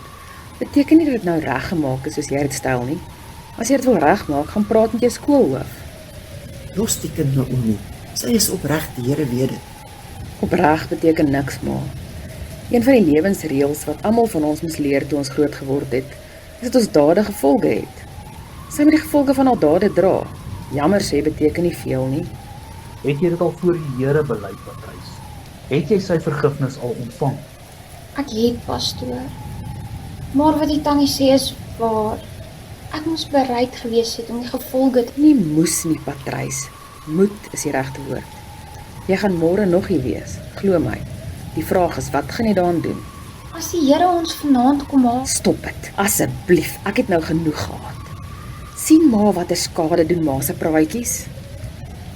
beteken nie dat dit nou reggemaak is soos jy dit stel nie. As jy dit wil regmaak, gaan praat met jou skoolhoof. Los die kind, Naomi. Sy is opreg, die Here weet dit. Opreg beteken niks, ma. Een van die lewensreëls wat almal van ons moes leer toe ons groot geword het, is dat ons dade gevolge het. Sy moet die gevolge van haar dade dra. Jammer sê beteken nie veel nie. Het jy dit al voor die Here bely, Patrys? Het jy sy vergifnis al ontvang? Ek het, pastoor. Maar wat die tannie sê is waar. Ek moes bereid gewees het om die gevolge te... Nie moes nie, Patrys. Moet is die regte woord. Jy gaan môre nog hier wees, glo my. Die vraag is, wat gaan jy daaraan doen? As die Here ons vanaand kom haal... Stop dit, asseblief. Ek het nou genoeg gehad. Sien maar wat 'n skade doen ma se praatjies.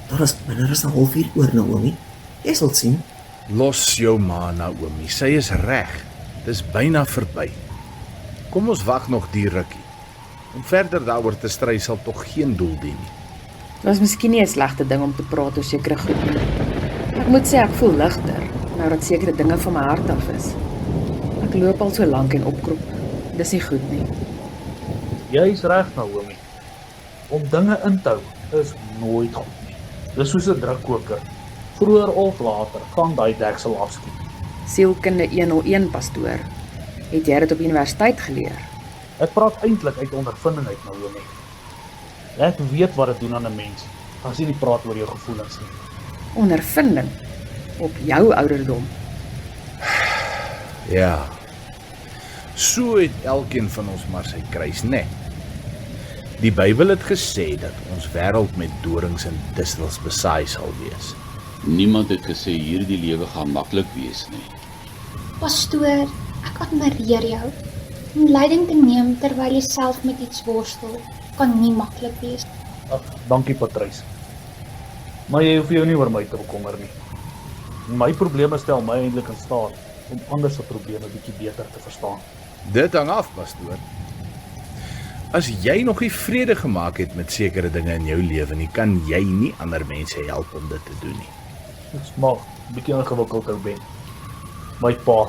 Daar is minder as 'n halfuur oor, Naomi. Jy sal sien. Los jou ma, Naomi. Sy is reg. Dis byna verby. Kom ons wag nog die rukkie. Om verder daaroor te stry sal tog geen doel dien nie. Dit was miskien nie 'n slegte ding om te praat oor sekere goed nie. Ek moet sê ek voel ligter, nou dat sekere dinge van my hart af is. Ek loop al so lank en opkrop. Dis nie goed nie. Jy is reg, Naomi. Om dinge in te hou is nooit goed nie. Dis soos 'n drukkoker. Vroeër of later gaan daai deksel afskiet. Sielkunde 101, pastoor. Het jy dit op universiteit geleer? Ek praat eintlik uit ondervinding uit, Naomi. Ek weet wat dit doen aan 'n mens, as jy nie praat oor jou gevoelens nie. Ondervinding? Op jou ouderdom? Ja. So het elkeen van ons maar sy kruis, né? Die Bybel het gesê dat ons wêreld met dorings en distels besaai sal wees. Niemand het gesê hierdie lewe gaan maklik wees nie. Pastoor, ek admireer jou. Om leiding te neem terwyl jy self met iets worstel, kan nie maklik wees. Ag, dankie Patrys. Maar jy hoef jou nie oor my te bekommer nie. My probleme stel my eintlik in staat om ander se probleme bietjie beter te verstaan. Dit hang af, pastoor. As jy nog nie vrede gemaak het met sekere dinge in jou lewe nie, kan jy nie ander mense help om dit te doen nie. Dit mag bietjie ingewikkeld ou Ben. My pa.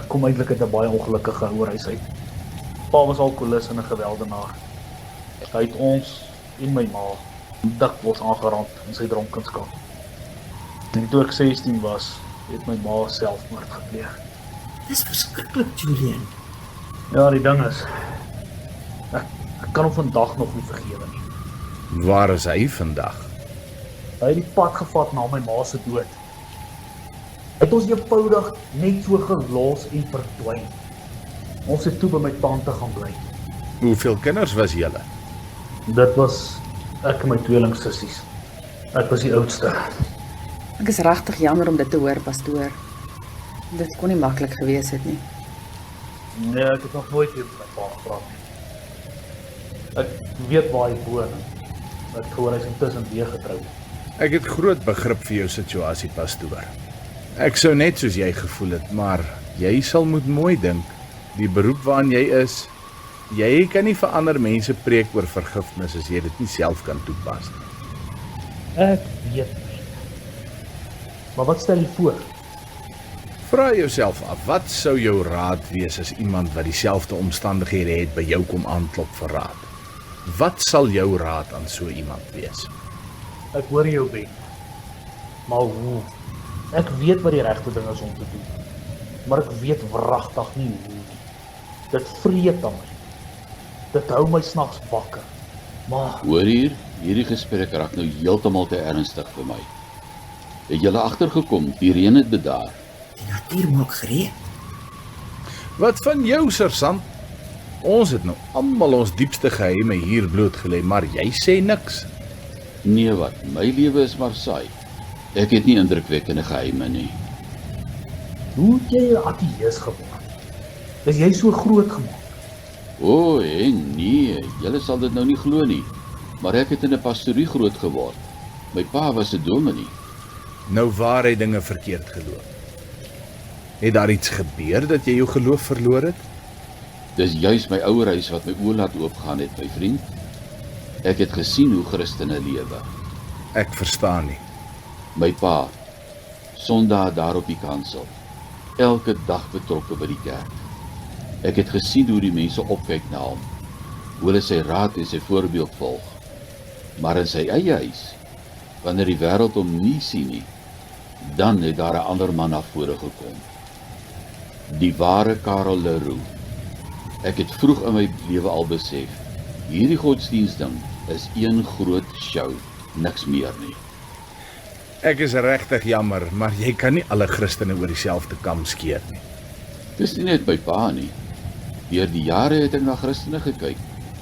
Ek kom eintlik uit 'n baie ongelukkige ouerhuis uit. Pa was alkoholist en 'n geweldenaar. Hy het ons en my ma dikwels aangerand in sy dronkenskap. En toe ek 16 was, het my ma selfmoord gepleeg. Dis verskriklik, Julian. Ja, die ding is, ek kan hom vandag nog nie vergewe nie. Waar is hy vandag? Hy het die pad gevat na my ma se dood. Hy het ons eenvoudig net so gelos en verdwyn. Ons het toe by my tante gaan bly. Hoeveel kinders was julle? Dit was ek en my tweelingsussies. Ek was die oudste. Ek is regtig jammer om dit te hoor, pastoor. Dit kon nie maklik gewees het nie. Nee, ek het nog nooit weer met my pa gepraat nie. Ek weet waar hy woon. Ek hoor hy is intussen weer getroud. Ek het groot begrip vir jou situasie, pastoor. Ek sou net soos jy gevoel het, maar jy sal moet mooi dink. Die beroep waaraan jy is, jy kan nie vir ander mense preek oor vergifnis as jy dit nie self kan toepas nie. Ek weet nie. Maar wat stel jy voor? Vra jouself af, wat sou jou raad wees as iemand wat dieselfde omstandighede het by jou kom aanklop vir raad? Wat sal jou raad aan so iemand wees? Ek hoor jou, Ben. Maar hoe? Ek weet wat die regte ding is om te doen. Maar ek weet wragtig nie hoe nie. Dit vreet aan my. Dit hou my snags wakker. Maar Hoor hier, hierdie gesprek raak nou heeltemal te ernstig vir my. Het julle agtergekom, die reën het bedaar. Die natuur maak gereed. Wat van jou, sersant? Ons het nou almal ons diepste geheime hier blootgelê, maar jy sê niks. Nee wat, my lewe is maar saai. Ek het nie indrukwekkende geheime nie. hoe het jy 'n ateïs geword? Is jy so groot gemaak? O, nee, julle sal dit nou nie glo nie. Maar ek het in 'n pastorie groot geword. My pa was 'n dominee. Nou waar hy dinge verkeerd geloop. Het daar iets gebeur dat jy jou geloof verloor het? Dis juis my ouerhuis wat my oë laat oopgaan het, my vriend. Ek het gesien hoe Christene lewe. Ek verstaan nie. My pa, Sondag daar op die kansel, elke dag betrokke by die kerk. Ek het gesien hoe die mense opkyk na hom, hoe hulle sy raad en sy voorbeeld volg. Maar in sy eie huis, wanneer die wêreld hom nie sien nie, dan het daar 'n ander man na vore gekom. Die ware Karel Leroux. Ek het vroeg in my lewe al besef, Hierdie godsdienstding is een groot show, niks meer nie. Ek is regtig jammer, maar jy kan nie alle Christene oor dieselfde kam skeer nie. Dis nie net by pa nie. Deur die jare het ek na Christene gekyk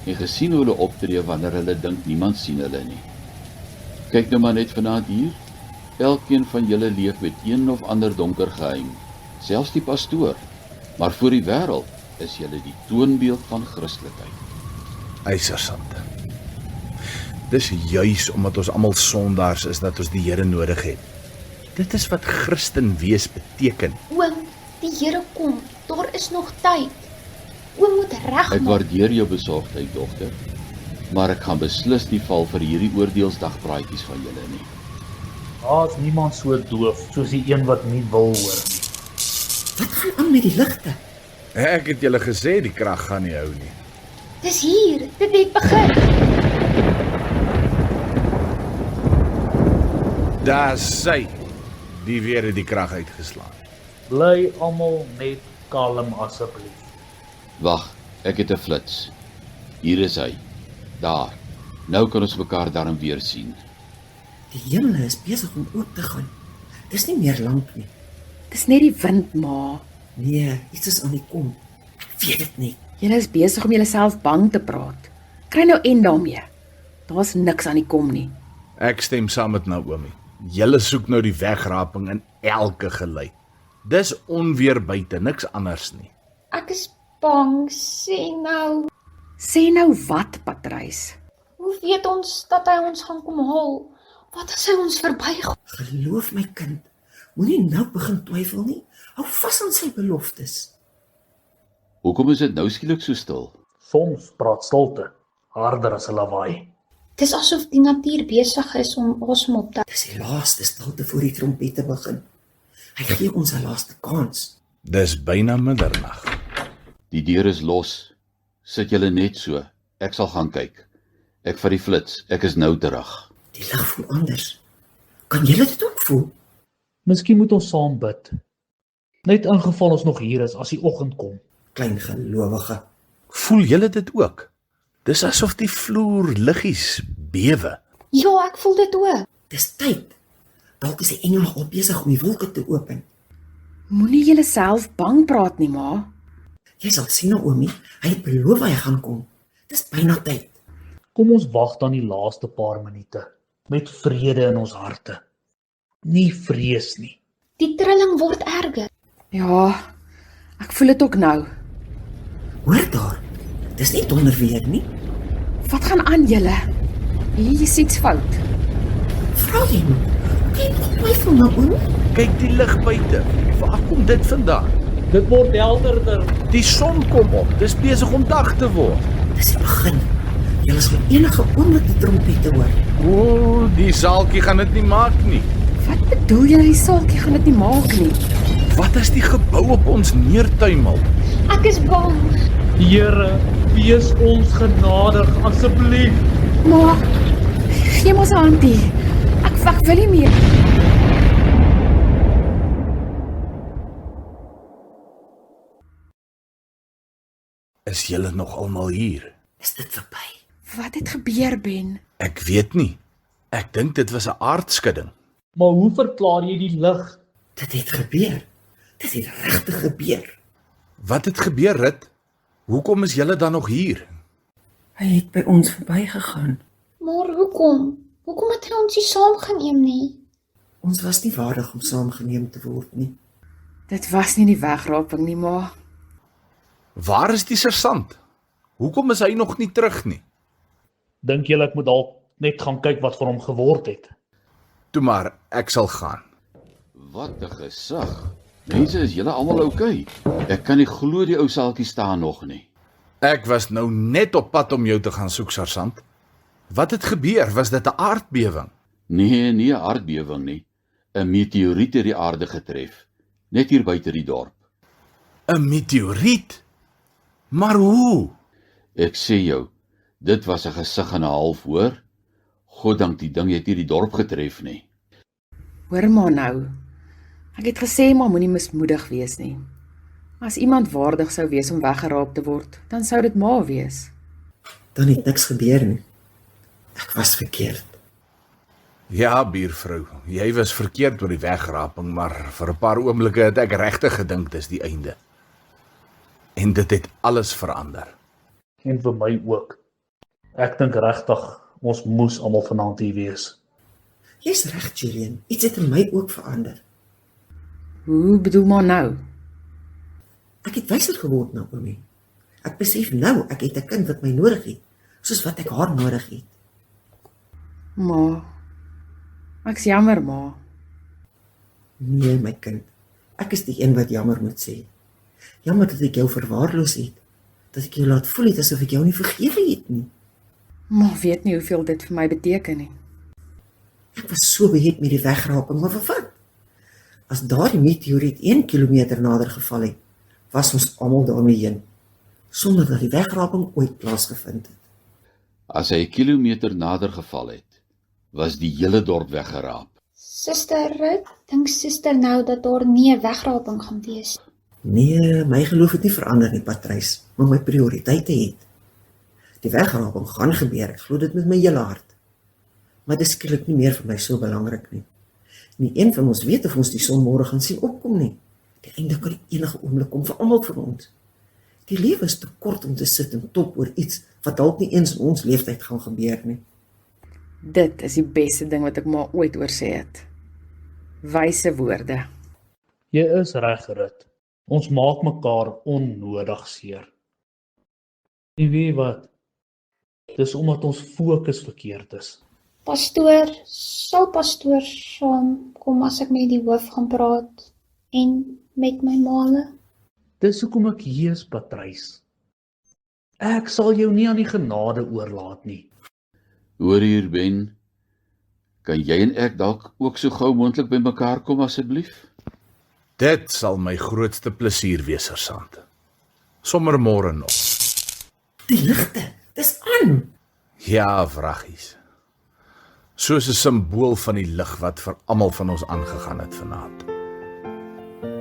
en gesien hoe hulle optree wanneer hulle dink niemand sien hulle nie. Kyk nou maar net vanaand hier. Elkeen van julle leef met een of ander donker geheim, selfs die pastoor. Maar voor die wêreld is julle die toonbeeld van Christelikheid. Sergeant. Dis juis omdat ons almal sondaars is dat ons die Here nodig het. Dit is wat Christen wees beteken. Oom, die Here kom. Daar is nog tyd. Oom moet Ek regmaak. waardeer jou besorgdheid, dogter, maar ek gaan beslis nie val vir hierdie oordeelsdagpraatjies van julle nie. Daar's niemand so doof soos die een wat nie wil hoor nie. Wat gaan aan met die ligte? Ek het julle gesê die krag gaan nie hou nie. Dis hier. Dit het begin. Daar sy. Die weer het die krag uitgeslaan. Bly almal net kalm asseblief. Wag, ek het 'n flits. Hier is hy. Daar. Nou kan ons mekaar darm weer sien. Die hemel is besig om oop te gaan. Dis nie meer lank nie. Dis net die wind, ma. Nee, iets is aan die kom. Ek weet dit nie. Julle is besig om julleself bang te praat. Kry nou en daarmee. Daar's niks aan die kom nie. Ek stem saam met Naomi. Julle soek nou die wegraping in elke gelei. Dis onweer buite, niks anders nie. Ek is bang, sê nou. Sê nou wat, Patrys? Hoe weet ons dat hy ons gaan kom haal? Wat as hy ons verbygaan? Geloof my kind, moenie nou begin twyfel nie. Hou vas aan sy beloftes. Hoekom is dit nou skielik so stil? Soms praat stilte harder as 'n lawaai. Dis asof die natuur besig is om asem op te. Dis die laaste stilte voor die trompette begin. Hy gee ons 'n laaste kans. Dis byna middernag. Die deur is los. Sit julle net so. Ek sal gaan kyk. Ek vat die flits. Ek is nou terug. Die lig voel anders. Kan julle dit ook voel? Miskien moet ons saam bid. Net in geval ons nog hier is as die oggend kom. Klein gelowige. Voel julle dit ook? Dis asof die vloer liggies bewe. Ja, ek voel dit ook. Dis tyd. Dalk is die engele al besig om die wolke te open. Moenie julleself bang praat nie, ma. Jy sal sien, Naomi, hy het beloof hy gaan kom. Dis byna tyd. Kom ons wag dan die laaste paar minute met vrede in ons harte. Nie vrees nie. Die trilling word erger. Ja, ek voel dit ook nou. Hoor daar. Dis nie donderweer nie. Wat gaan aan julle? Hier is iets fout. Vra jy my? Kyk op my van Naomi. Kyk die lig buite. Waar kom dit vandaan? Dit word helderder. Die son kom op. Dis besig om dag te word. Dis die begin. Julle sal enige oomblik die trompette hoor. O, die saaltjie gaan dit nie maak nie. Wat bedoel jy, die saaltjie gaan dit nie maak nie? Wat as die gebou op ons neertuimel? Ek is bang. Here, wees ons genadig asseblief. Ma, gee mos 'n handie. Ek wil nie meer. Is julle nog almal hier? Is dit verby? Wat het gebeur, Ben? Ek weet nie. Ek dink dit was 'n aardskudding. Maar hoe verklaar jy die lig? Dit het gebeur. Dit het regtig gebeur. Wat het gebeur, Rit? Hoekom is julle dan nog hier? Hy het by ons verbygegaan. Maar hoekom? Hoekom het hy ons nie saamgeneem nie? Ons was nie waardig om saamgeneem te word nie. Dit was nie die wegraping nie, ma. Waar is die sersant? Hoekom is hy nog nie terug nie? Dink julle ek moet dalk net gaan kyk wat van hom geword het? Toe maar, ek sal gaan. Wat 'n gesig. Mense, is julle almal oukei? Ek kan nie glo die ou saaltjie staan nog nie. Ek was nou net op pad om jou te gaan soek, sersant. Wat het gebeur? Was dit 'n aardbewing? Nee, nie 'n aardbewing nie. 'n Meteoriet het die aarde getref, net hier buite die dorp. 'n Meteoriet? Maar hoe? Ek sê jou, dit was 'n gesig en 'n half, hoor. Goddank die ding het nie die dorp getref nie. Hoor maar nou. Ek het gesê maar moenie mismoedig wees nie. As iemand waardig sou wees om weggeraap te word, dan sou dit ma wees. Dan het niks gebeur nie. Ek was verkeerd. Ja, buurvrou, jy was verkeerd oor die wegraping, maar vir 'n paar oomblikke het ek regtig gedink dis die einde. En dit het alles verander. En vir my ook. Ek dink regtig ons moes almal vanaand hier wees. Jy's reg, Julian. Iets het in my ook verander. Hoe bedoel maar nou? Ek het wyser geword, Naomi. Ek besef nou, ek het 'n kind wat my nodig het, soos wat ek haar nodig het. Ma, ek's jammer, ma. Nee, my kind. Ek is die een wat jammer moet sê. Jammer dat ek jou verwaarloos het. Dat ek jou laat voel het asof ek jou nie vergewe het nie. Ma weet nie hoeveel dit vir my beteken nie. Ek was so behept met die wegraping, maar vir wat? As daardie meteoriet 1 kilometer nader geval het, was ons almal daarmee heen, sonder dat die wegraping ooit plaasgevind het. As hy 'n kilometer nader geval het, was die hele dorp weggeraap. Suster Rut, dink suster nou dat daar nie 'n wegraping gaan wees? Nee, my geloof het nie verander nie, Patrys, maar my prioriteite het. Die wegraping gaan gebeur, ek glo dit met my hele hart. Maar dit is skielik nie meer vir my so belangrik nie. Nie een van ons weet of ons die son môre gaan sien opkom nie. Die einde kan enige oomblik kom vir almal van ons. Die lewe is te kort om te sit en top oor iets wat dalk nie eens in ons leeftyd gaan gebeur nie. Dit is die beste ding wat ek maar ooit oor sê het. Wyse woorde. Jy is reg, Rut. Ons maak mekaar onnodig seer. En weet wat? Dis omdat ons fokus verkeerd is. Pastoor, sal pastoor saamkom as ek met die hoof gaan praat en met my maale? Dis hoekom ek hier is, Patrys. Ek sal jou nie aan die genade oorlaat nie. Hoor hier, Ben, kan jy en ek dalk ook so gou moontlik by mekaar kom asseblief? Dit sal my grootste plesier wees, Sersant. Sommer môre nog. Die ligte, dis aan. Ja, vraggies. Soos 'n simbool van die lig wat vir almal van ons aangegaan het vanaand.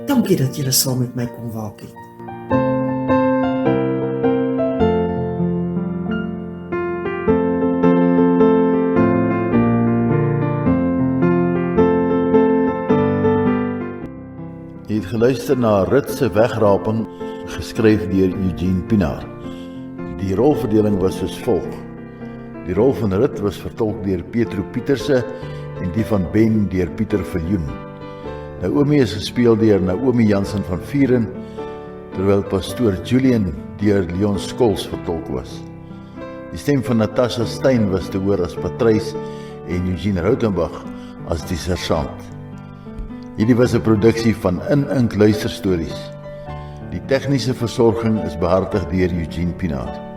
Dankie dat julle saam met my kom waak het. Jy het geluister na Rut se wegraping, geskryf deur Eugene Pinaar. Die rolverdeling was soos volg. Die rol van Rut was vertolk deur Pietro Pieterse en die van Ben deur Pieter Viljoen. Naomi is gespeel deur Naomi Jansen van Vuren, terwyl pastoor Julian deur Leon Skols vertolk was. Die stem van Natasha Stein was te hoor as Patrys en Eugene Rautenbach as die sersant. Hierdie was 'n produksie van In Ink Luisterstories. Die tegniese versorging is behartig deur Eugene Pinaar.